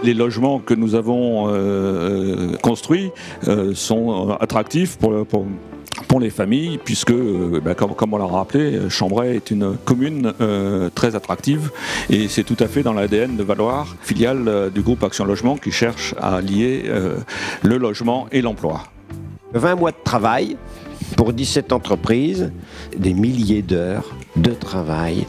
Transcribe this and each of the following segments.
Les logements que nous avons construits sont attractifs pour les familles, puisque, comme on l'a rappelé, Chambray est une commune très attractive, et c'est tout à fait dans l'ADN de Valloire, filiale du groupe Action Logement, qui cherche à lier le logement et l'emploi. 20 mois de travail pour 17 entreprises, des milliers d'heures de travail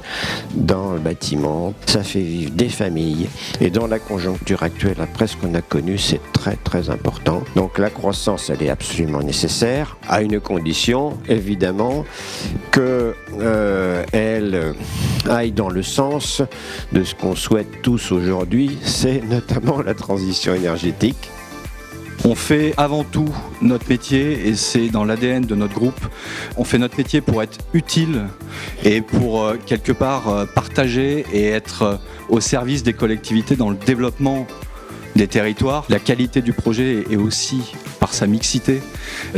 dans le bâtiment. Ça fait vivre des familles, et dans la conjoncture actuelle, après ce qu'on a connu, c'est très très important. Donc la croissance, elle est absolument nécessaire, à une condition évidemment qu'elle aille dans le sens de ce qu'on souhaite tous aujourd'hui, c'est notamment la transition énergétique. On fait avant tout notre métier, et c'est dans l'ADN de notre groupe. On fait notre métier pour être utile et pour quelque part partager et être au service des collectivités dans le développement des territoires. La qualité du projet est aussi par sa mixité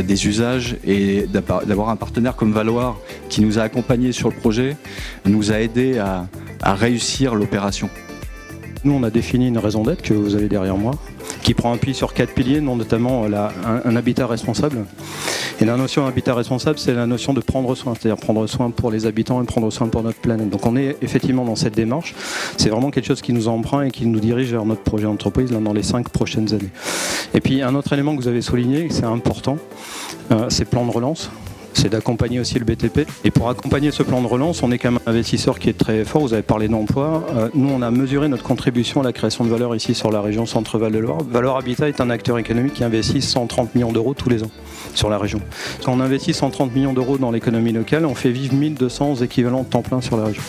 des usages, et d'avoir un partenaire comme Valloire qui nous a accompagnés sur le projet nous a aidés à réussir l'opération. Nous, on a défini une raison d'être que vous avez derrière moi, qui prend appui sur 4 piliers, notamment un habitat responsable. Et la notion d'habitat responsable, c'est la notion de prendre soin, c'est-à-dire prendre soin pour les habitants et prendre soin pour notre planète. Donc on est effectivement dans cette démarche. C'est vraiment quelque chose qui nous emprunte et qui nous dirige vers notre projet d'entreprise dans les 5 prochaines années. Et puis un autre élément que vous avez souligné, c'est important, c'est le plan de relance. C'est d'accompagner aussi le BTP. Et pour accompagner ce plan de relance, on est quand même un investisseur qui est très fort. Vous avez parlé d'emploi. Nous, on a mesuré notre contribution à la création de valeur ici sur la région Centre-Val de Loire. Valloire Habitat est un acteur économique qui investit 130 millions d'euros tous les ans sur la région. Quand on investit 130 millions d'euros dans l'économie locale, on fait vivre 1200 équivalents de temps plein sur la région.